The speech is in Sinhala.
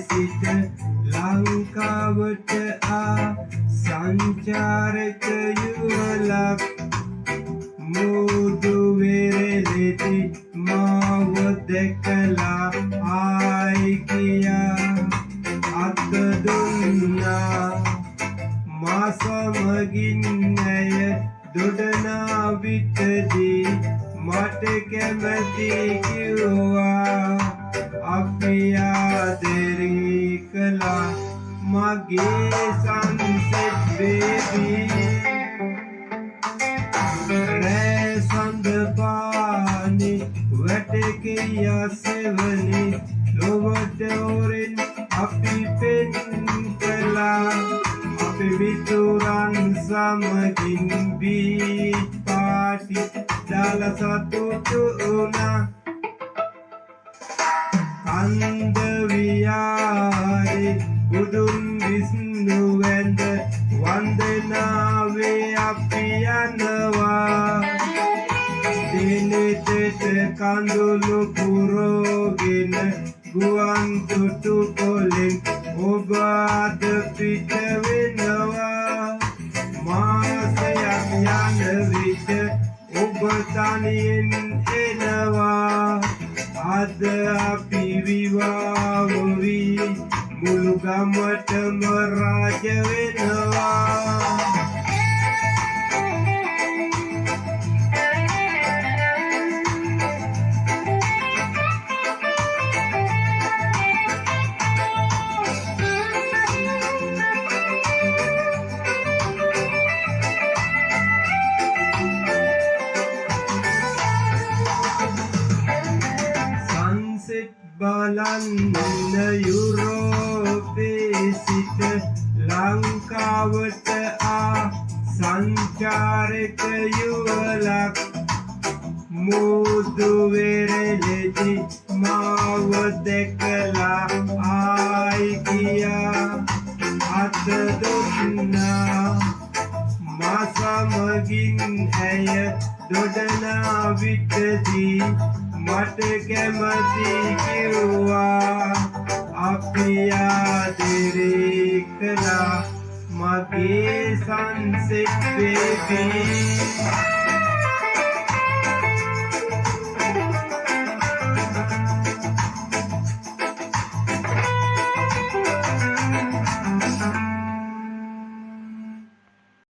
සිට ලංකාවට සංචාරක යුවලක් මුදු වෙරළෙදි මාව දැකලා ආයි කියා අත දුන්නා මා සමගින් ඇය දොඩනා විටදී මට කැමති කිව්වා අපි ආදරේ කළා මගේ sunset baby රෑ සඳ පානේ වැටකේ යසවනේ ලොවට ඔරෙන් අපි පෙන් කළා අපි විතුරන් සමගින් බීච් පාටි දාලා සතුටු වුණා කන්ද විහාරේ බුදුන් විෂ්ණු වැඳ වන්දනාවේ අපි යනවා දිනෙතට කඳුළු පුරෝගෙන ගුවන් තුටු පොලෙන් ඔබ අද පිට වෙනවා මාසයක් යන විට ඔබ තනියෙන් එනවා අද අපි විවාහ වී මුළු ගමටම රාජ වෙනවා බලන්න යුරෝපේ සිට ලංකාවට සංචාරක යුවලක් මුදු වෙරළෙදි මාව දැකලා ආයි කියා අත දුන්නා මා සමගින් ඇය දොඩනා විටදී මට කැමති කිව්වා අපි ආදරේ කළා මගේ sunset baby